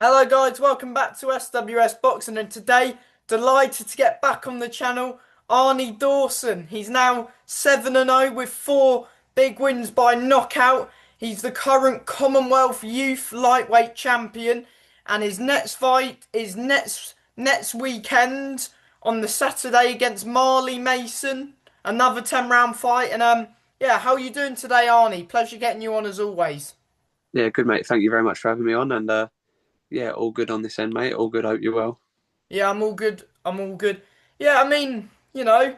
Hello guys, welcome back to SWS Boxing, and today delighted to get back on the channel Arnie Dawson. He's now 7-0 with 4 big wins by knockout. He's the current Commonwealth Youth Lightweight Champion, and his next fight is next weekend on the Saturday against Marley Mason. Another 10-round fight. And yeah, how are you doing today, Arnie? Pleasure getting you on as always. Yeah, good mate. Thank you very much for having me on. And yeah, all good on this end, mate. All good. Hope you're well. Yeah, I'm all good. I'm all good. Yeah, I mean, your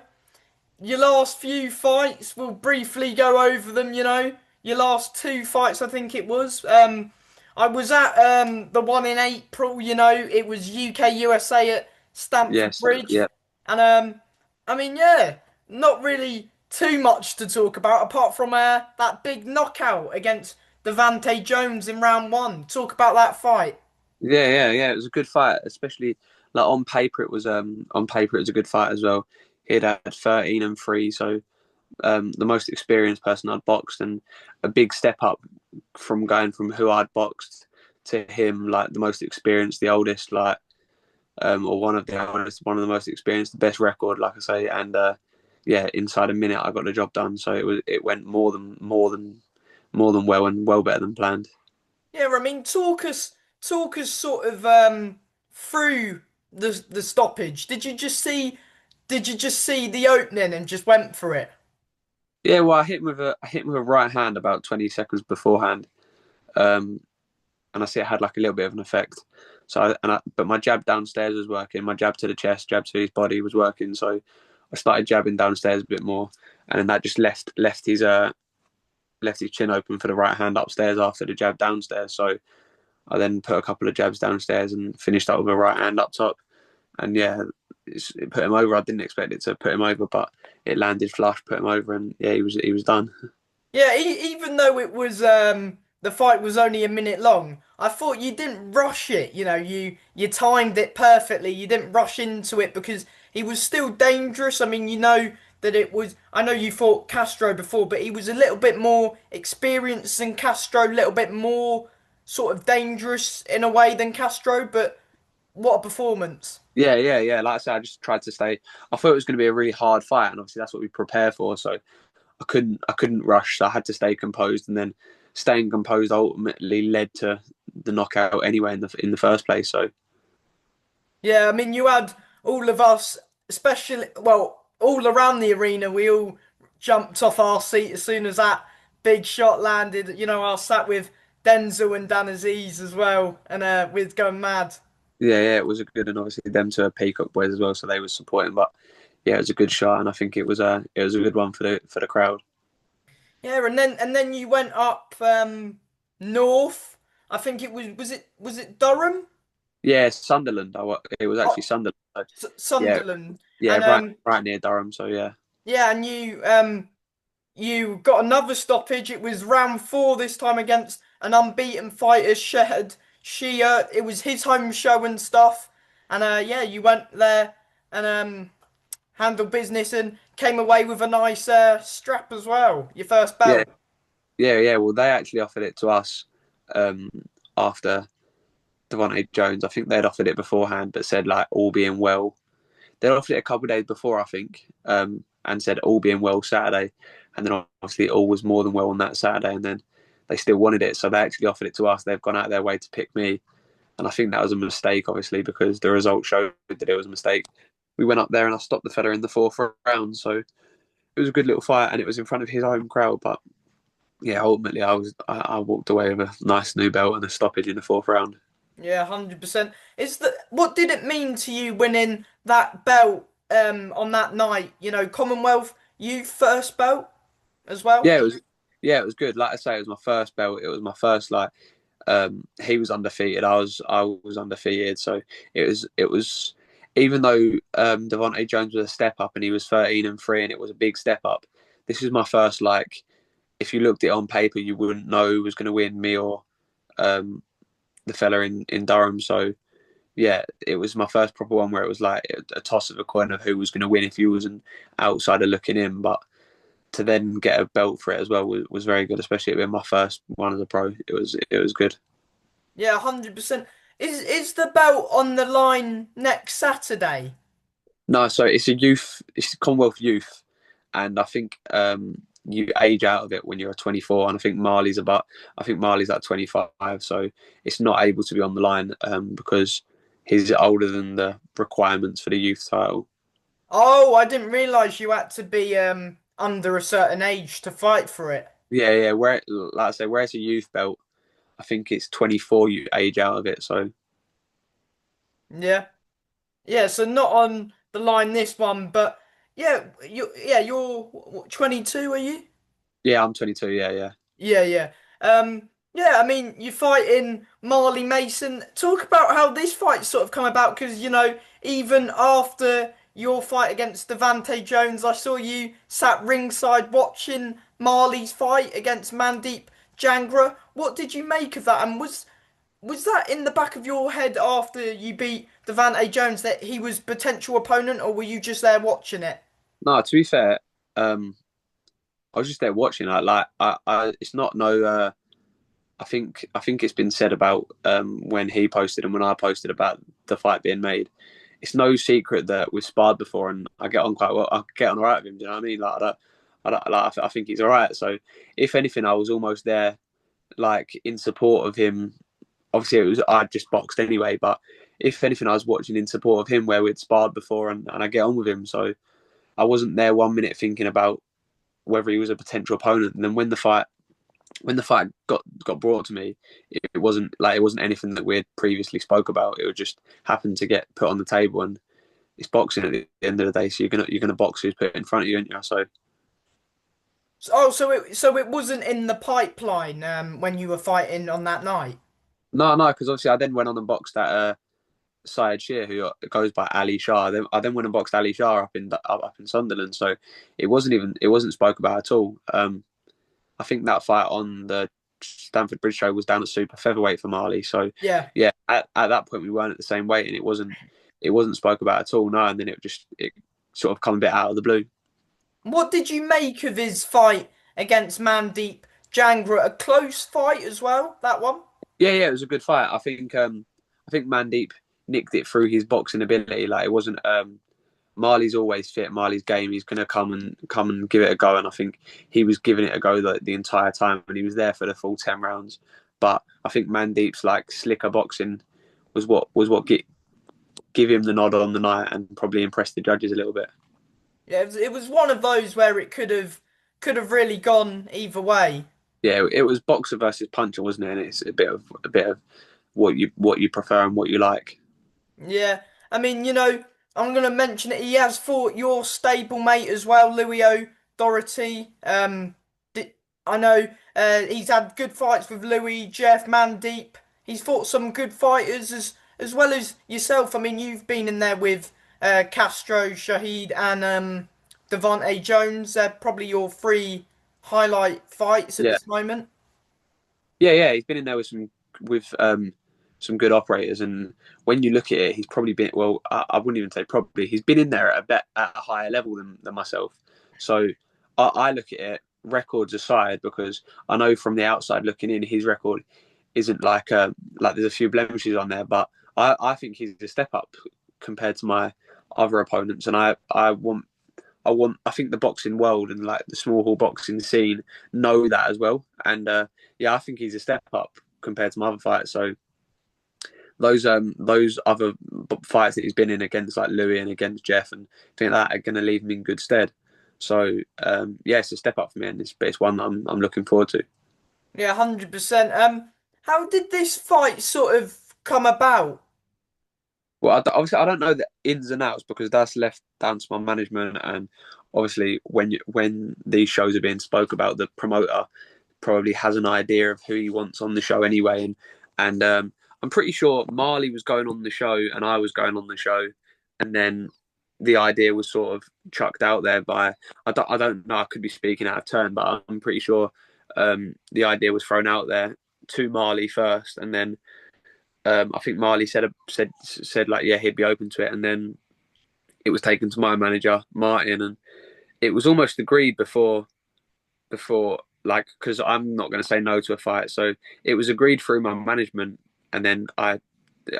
last few fights, we'll briefly go over them, Your last 2 fights, I think it was. I was at the one in April, it was UK USA at Stamford Yes. Bridge. Yeah. And I mean, yeah, not really too much to talk about apart from that big knockout against Devante Jones in round 1. Talk about that fight. Yeah. It was a good fight, especially like on paper it was a good fight as well. He'd had 13-3, so the most experienced person I'd boxed, and a big step up from going from who I'd boxed to him, like the most experienced, the oldest, like or one of the oldest, one of the most experienced, the best record, like I say, and yeah, inside a minute I got the job done. So it went more than well, and well better than planned. Yeah, I mean, talk us sort of through the stoppage. Did you just see the opening and just went for it? Yeah, well, I hit him with a right hand about 20 seconds beforehand, um, and I see it had like a little bit of an effect. But my jab downstairs was working. My jab to the chest, jab to his body was working. So I started jabbing downstairs a bit more, and then that just left his chin open for the right hand upstairs after the jab downstairs. So I then put a couple of jabs downstairs and finished up with a right hand up top. And yeah, it put him over. I didn't expect it to put him over, but it landed flush, put him over, and yeah, he was done. Yeah, even though it was the fight was only a minute long, I thought you didn't rush it. You timed it perfectly. You didn't rush into it because he was still dangerous. I mean, that it was. I know you fought Castro before, but he was a little bit more experienced than Castro, a little bit more sort of dangerous in a way than Castro. But what a performance! Yeah. Like I said, I just tried to stay. I thought it was going to be a really hard fight, and obviously that's what we prepare for. So I couldn't rush. So I had to stay composed, and then staying composed ultimately led to the knockout anyway in the first place. So Yeah, I mean, you had all of us, especially, well, all around the arena, we all jumped off our seat as soon as that big shot landed. I was sat with Denzel and Dan Aziz as well, and we're going mad. yeah, it was a good, and obviously them two are Peacock boys as well, so they were supporting. But yeah, it was a good shot, and I think it was a good one for the crowd. Yeah, and then you went up north. I think it was it Durham? Yeah, Sunderland. It was Oh, actually Sunderland. So, yeah, Sunderland. yeah, And right near Durham. So yeah, yeah, and you got another stoppage. It was round 4 this time against an unbeaten fighter, Shehed Shia. It was his home show and stuff. And yeah, you went there and handled business and came away with a nice strap as well. Your first yeah, belt. yeah. Well, they actually offered it to us um, after Devontae Jones. I think they'd offered it beforehand, but said like all being well. They'd offered it a couple of days before, I think, and said all being well Saturday, and then obviously all was more than well on that Saturday, and then they still wanted it, so they actually offered it to us. They've gone out of their way to pick me, and I think that was a mistake, obviously, because the results showed that it was a mistake. We went up there and I stopped the fella in the fourth round, so it was a good little fight, and it was in front of his home crowd. But yeah, ultimately, I walked away with a nice new belt and a stoppage in the fourth round. Yeah, 100%. What did it mean to you winning that belt on that night? Commonwealth Youth first belt as well? Yeah, it was good. Like I say, it was my first belt. It was my first like he was undefeated. I was undefeated. So it was even though Devontae Jones was a step up and he was 13-3 and it was a big step up. This is my first like if you looked at it on paper, you wouldn't know who was going to win, me or um, the fella in Durham. So yeah, it was my first proper one where it was like a toss of a coin of who was going to win if you was an outsider looking in. But to then get a belt for it as well was very good, especially it being my first one as a pro. It was good. Yeah, 100%. Is the belt on the line next Saturday? No, so it's a youth, it's Commonwealth youth, and I think you age out of it when you're 24, and I think Marley's at 25, so it's not able to be on the line because he's older than the requirements for the youth title. Oh, I didn't realise you had to be under a certain age to fight for it. Yeah, yeah. Where, like I say, where it's a youth belt, I think it's 24 you age out of it. So Yeah. Yeah, so not on the line this one, but you're 22, are you? yeah, I'm 22. Yeah, yeah. Yeah, yeah. Yeah, I mean, you fight in Marley Mason. Talk about how this fight sort of come about, because, even after your fight against Devante Jones, I saw you sat ringside watching Marley's fight against Mandeep Jangra. What did you make of that? And was that in the back of your head after you beat Devante Jones that he was potential opponent, or were you just there watching it? No, to be fair, um, I was just there watching. It's not no. I think it's been said about when he posted and when I posted about the fight being made. It's no secret that we've sparred before, and I get on quite well. I get on alright with him. Do you know what I mean? I think he's alright. So, if anything, I was almost there, like in support of him. Obviously, it was I just boxed anyway, but if anything, I was watching in support of him where we'd sparred before, and I get on with him. So I wasn't there 1 minute thinking about whether he was a potential opponent. And then when the fight got brought to me, it wasn't anything that we had previously spoke about. It would just happen to get put on the table, and it's boxing at the end of the day. So you're gonna box who's put in front of you, aren't you? So Oh, so it wasn't in the pipeline when you were fighting on that night. no, because obviously I then went on and boxed that Syed Shear, who goes by Ali Shah. I then went and boxed Ali Shah up in Sunderland. So it wasn't spoke about at all. I think that fight on the Stamford Bridge show was down at super featherweight for Marley. So Yeah. yeah, at that point we weren't at the same weight, and it wasn't spoke about at all. No, and then it sort of come a bit out of the blue. What did you make of his fight against Mandeep Jangra? A close fight as well, that one? Yeah, yeah, it was a good fight. I think Mandeep nicked it through his boxing ability. Like it wasn't Marley's always fit. Marley's game. He's gonna come and give it a go. And I think he was giving it a go the entire time, and he was there for the full 10 rounds. But I think Mandeep's like slicker boxing was what give him the nod on the night and probably impressed the judges a little bit. Yeah, it was one of those where it could have really gone either way. Yeah, it was boxer versus puncher, wasn't it? And it's a bit of what you prefer and what you like. Yeah, I mean, I'm gonna mention it. He has fought your stablemate as well, Louis O'Doherty. I know he's had good fights with Louis, Jeff, Mandeep. He's fought some good fighters as well as yourself. I mean, you've been in there with Castro, Shahid, and Devontae Jones. They're probably your three highlight fights at Yeah, this moment. yeah. He's been in there with some good operators, and when you look at it, he's probably been well. I wouldn't even say probably. He's been in there at a higher level than myself. So I look at it records aside because I know from the outside looking in, his record isn't like there's a few blemishes on there, but I think he's a step up compared to my other opponents, and I think the boxing world and like the small hall boxing scene know that as well. And yeah, I think he's a step up compared to my other fights. So those other fights that he's been in against like Louis and against Jeff and things like that are going to leave him in good stead. So yeah, it's a step up for me, and it's one that I'm looking forward to. Yeah, 100%. How did this fight sort of come about? Well, obviously, I don't know the ins and outs because that's left down to my management. And obviously, when these shows are being spoke about, the promoter probably has an idea of who he wants on the show anyway. And I'm pretty sure Marley was going on the show and I was going on the show, and then the idea was sort of chucked out there by I don't know. I could be speaking out of turn, but I'm pretty sure the idea was thrown out there to Marley first, and then I think Marley said like yeah he'd be open to it, and then it was taken to my manager Martin, and it was almost agreed before like because I'm not going to say no to a fight, so it was agreed through my management, and then I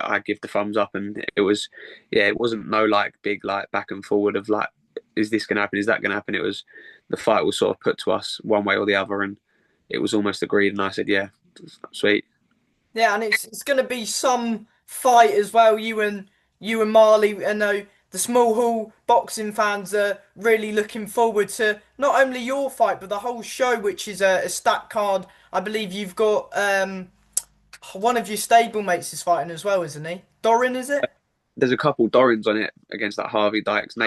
I give the thumbs up, and it was, yeah, it wasn't no like big like back and forward of like, is this going to happen? Is that going to happen? It was the fight was sort of put to us one way or the other, and it was almost agreed. And I said, yeah, sweet. Yeah, and it's going to be some fight as well. You and Marley. I know the small hall boxing fans are really looking forward to not only your fight but the whole show, which is a stat card. I believe you've got one of your stablemates is fighting as well, isn't he? Doran, is it? There's a couple Dorans on it against that Harvey Dykes.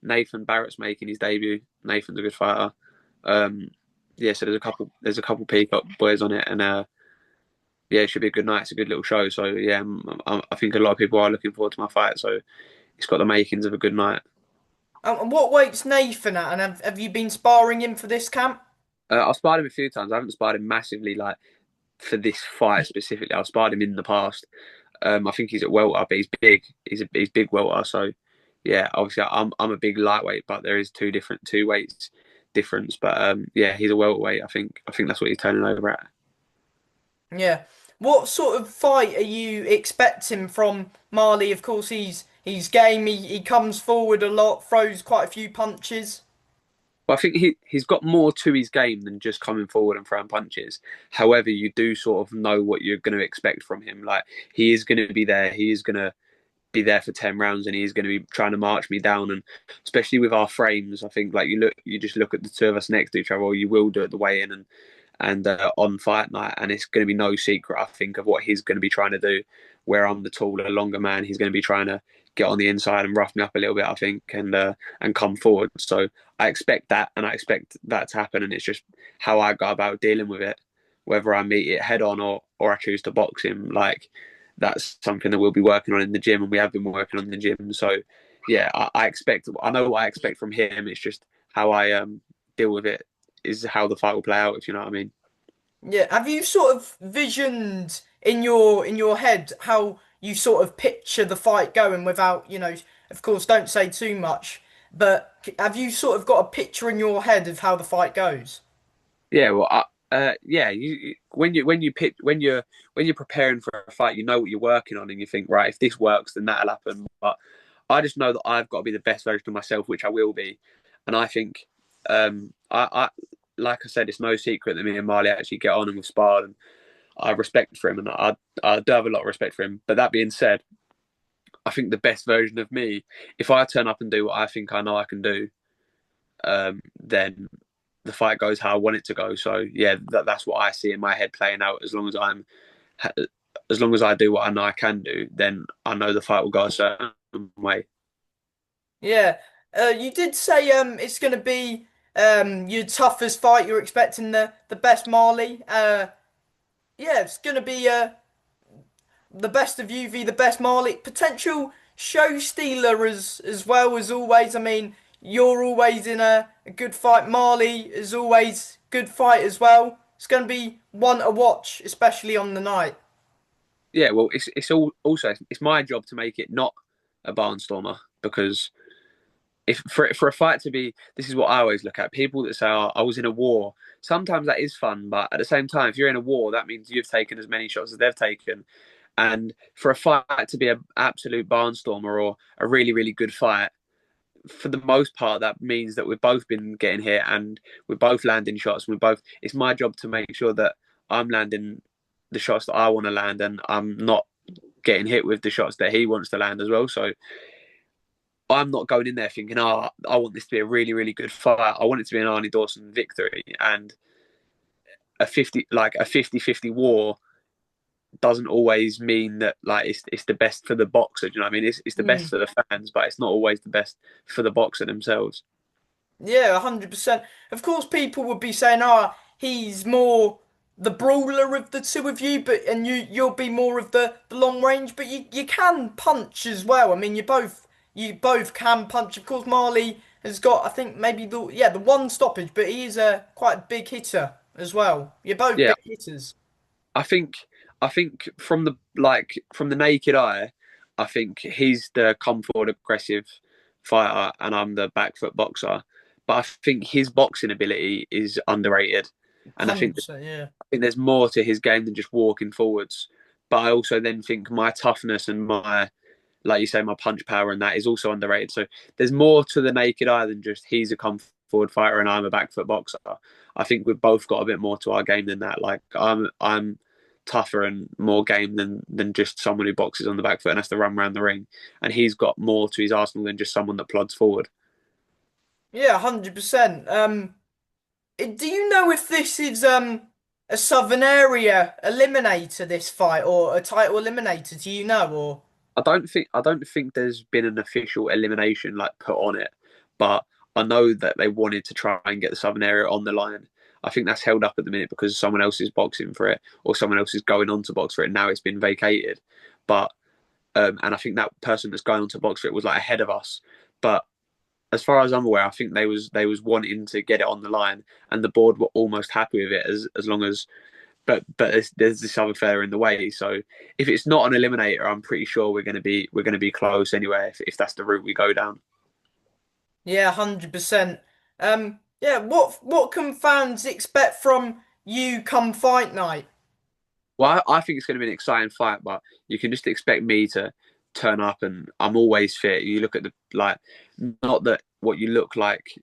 Nathan Barrett's making his debut. Nathan's a good fighter. Um, yeah, so there's a couple Peacock boys on it, and yeah, it should be a good night. It's a good little show. So yeah, I think a lot of people are looking forward to my fight. So it's got the makings of a good night. And what weight's Nathan at? And have you been sparring him for this camp? I've sparred him a few times. I haven't sparred him massively, like for this fight specifically. I've sparred him in the past. I think he's at welter, but he's big. He's big welter. So yeah, obviously I'm a big lightweight, but there is two weights difference. But yeah, he's a welterweight. I think that's what he's turning over at. Yeah. What sort of fight are you expecting from Marley? Of course, he's game. He comes forward a lot, throws quite a few punches. But I think he's got more to his game than just coming forward and throwing punches. However, you do sort of know what you're going to expect from him. Like he is going to be there. He is going to be there for 10 rounds, and he's going to be trying to march me down. And especially with our frames, I think like you just look at the two of us next to each other, or you will do at the weigh-in and on fight night, and it's going to be no secret, I think, of what he's going to be trying to do. Where I'm the taller, longer man, he's going to be trying to get on the inside and rough me up a little bit, I think, and come forward. So I expect that, and I expect that to happen, and it's just how I go about dealing with it, whether I meet it head on or I choose to box him. Like that's something that we'll be working on in the gym, and we have been working on in the gym. So yeah, I know what I expect from him. It's just how I deal with it is how the fight will play out, if you know what I mean. Yeah. Have you sort of visioned in your head how you sort of picture the fight going without, of course, don't say too much, but have you sort of got a picture in your head of how the fight goes? Yeah, well, yeah. When you're preparing for a fight, you know what you're working on, and you think, right, if this works, then that'll happen. But I just know that I've got to be the best version of myself, which I will be. And I think, I like I said, it's no secret that me and Marley actually get on and we've sparred, and I respect for him, and I do have a lot of respect for him. But that being said, I think the best version of me, if I turn up and do what I think I know I can do, then the fight goes how I want it to go. So yeah, that's what I see in my head playing out. As long as I do what I know I can do, then I know the fight will go a certain way. Yeah. You did say it's going to be your toughest fight. You're expecting the best Marley. Yeah, it's going to be the best of you v the best Marley. Potential show stealer as well as always. I mean, you're always in a good fight. Marley is always good fight as well. It's going to be one to watch, especially on the night. Yeah, well, it's all also it's my job to make it not a barnstormer, because if for a fight to be, this is what I always look at. People that say, "Oh, I was in a war." Sometimes that is fun, but at the same time, if you're in a war, that means you've taken as many shots as they've taken. And for a fight to be an absolute barnstormer or a really, really good fight, for the most part, that means that we've both been getting hit and we're both landing shots. We're both. It's my job to make sure that I'm landing the shots that I want to land, and I'm not getting hit with the shots that he wants to land as well. So I'm not going in there thinking, "Oh, I want this to be a really, really good fight. I want it to be an Arnie Dawson victory." And a 50-50 war doesn't always mean that like it's the best for the boxer. Do you know what I mean? It's the best Mm. for the fans, but it's not always the best for the boxer themselves. Yeah, 100%. Of course, people would be saying, "Ah, he's more the brawler of the two of you," but and you'll be more of the long range. But you can punch as well. I mean, you both can punch. Of course, Marley has got, I think, maybe the one stoppage, but he is a quite a big hitter as well. You're both Yeah, big hitters. I think I think from the naked eye, I think he's the come forward aggressive fighter, and I'm the back foot boxer. But I think his boxing ability is underrated, and 100%, yeah. I think there's more to his game than just walking forwards. but I also then think my toughness and my, like you say, my punch power and that is also underrated. So there's more to the naked eye than just he's a come forward fighter and I'm a back foot boxer. I think we've both got a bit more to our game than that. Like I'm tougher and more game than just someone who boxes on the back foot and has to run around the ring. And he's got more to his arsenal than just someone that plods forward. Yeah, 100%. Do you know if this is a Southern Area eliminator, this fight, or a title eliminator? Do you know, or? I don't think there's been an official elimination like put on it, but I know that they wanted to try and get the Southern Area on the line. I think that's held up at the minute because someone else is boxing for it or someone else is going on to box for it. Now it's been vacated, but and I think that person that's going on to box for it was like ahead of us. But as far as I'm aware, I think they was wanting to get it on the line, and the board were almost happy with it as long as. But there's this other fella in the way. So if it's not an eliminator, I'm pretty sure we're gonna be close anyway. If that's the route we go down. Yeah, 100%. Yeah, what can fans expect from you come fight night? Well, I think it's going to be an exciting fight, but you can just expect me to turn up, and I'm always fit. You look at the like, not that what you look like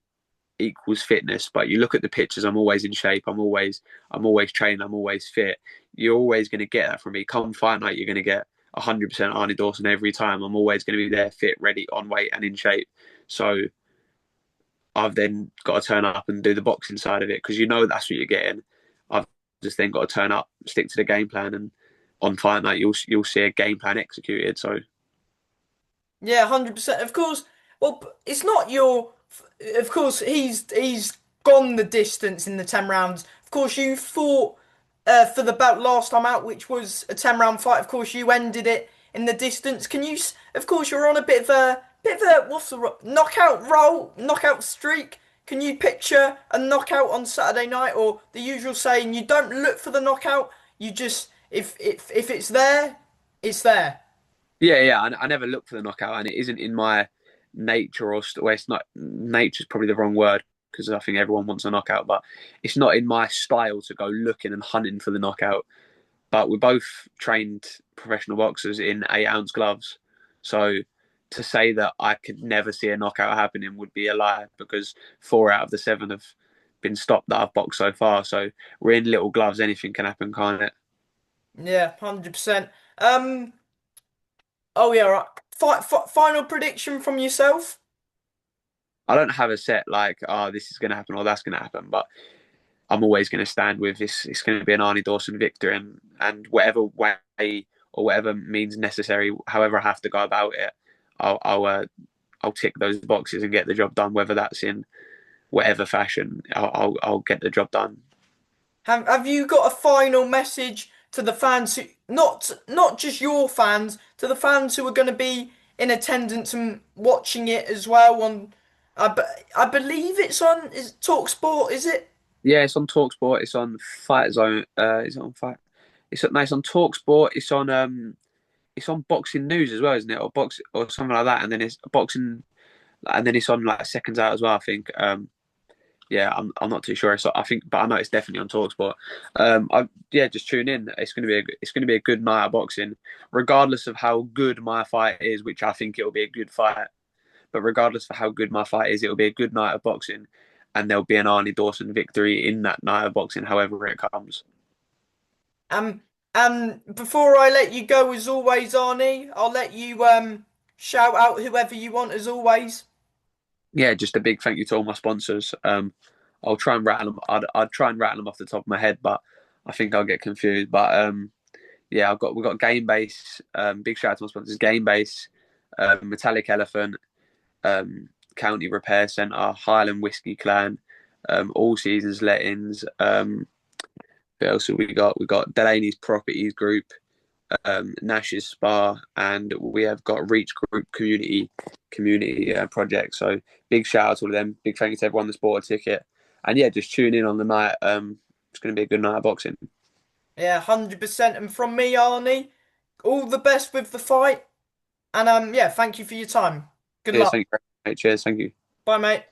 equals fitness, but you look at the pictures. I'm always in shape. I'm always trained. I'm always fit. You're always going to get that from me. Come fight night, you're going to get 100% Arnie Dawson every time. I'm always going to be there, fit, ready, on weight, and in shape. So I've then got to turn up and do the boxing side of it because you know that's what you're getting. I've just then got to turn up, stick to the game plan, and on fight night you'll see a game plan executed. So Yeah, 100%. Of course. Well, it's not your. Of course, he's gone the distance in the 10 rounds. Of course, you fought for the belt last time out, which was a 10 round fight. Of course, you ended it in the distance. Can you? Of course, you're on a bit of a what's knockout roll, knockout streak. Can you picture a knockout on Saturday night, or the usual saying, you don't look for the knockout, you just if it's there, it's there. yeah. I never look for the knockout, and it isn't in my nature well, it's not nature's probably the wrong word because I think everyone wants a knockout, but it's not in my style to go looking and hunting for the knockout. But we're both trained professional boxers in 8-ounce gloves, so to say that I could never see a knockout happening would be a lie because 4 out of the 7 have been stopped that I've boxed so far. So we're in little gloves. Anything can happen, can't it? Yeah, 100%. Oh yeah, right. Final prediction from yourself. I don't have a set like, oh, this is going to happen or that's going to happen, but I'm always going to stand with this. It's going to be an Arnie Dawson victory, and whatever way or whatever means necessary, however I have to go about it, I'll tick those boxes and get the job done. Whether that's in whatever fashion, I'll get the job done. Have you got a final message to the fans who not just your fans, to the fans who are going to be in attendance and watching it as well on I believe it's on is Talk Sport, is it? Yeah, it's on Talksport. It's on Fight Zone. Is it on Fight? It's on Talksport. It's on Boxing News as well, isn't it? Or box or something like that. And then it's boxing, and then it's on like seconds out as well. I think. Yeah, I'm not too sure. So I think, but I know it's definitely on Talksport. Yeah, just tune in. It's gonna be a good night of boxing, regardless of how good my fight is, which I think it'll be a good fight. But regardless of how good my fight is, it'll be a good night of boxing, and there'll be an Arnie Dawson victory in that night of boxing, however it comes. Um and before I let you go, as always, Arnie, I'll let you shout out whoever you want as always. Yeah, just a big thank you to all my sponsors. I'll try and rattle them. I'd try and rattle them off the top of my head, but I think I'll get confused. But yeah, we've got Game Base. Big shout out to my sponsors: Game Base, Metallic Elephant, County Repair Centre, Highland Whiskey Clan, All Seasons Lettings. Who else have we got? We got Delaney's Properties Group, Nash's Spa, and we have got Reach Group Community Project. So big shout out to all of them. Big thank you to everyone that's bought a ticket. And yeah, just tune in on the night. It's going to be a good night of boxing. Yeah, 100%. And from me, Arnie, all the best with the fight. And yeah, thank you for your time. Good Cheers, luck. thank you. Cheers, thank you. Bye, mate.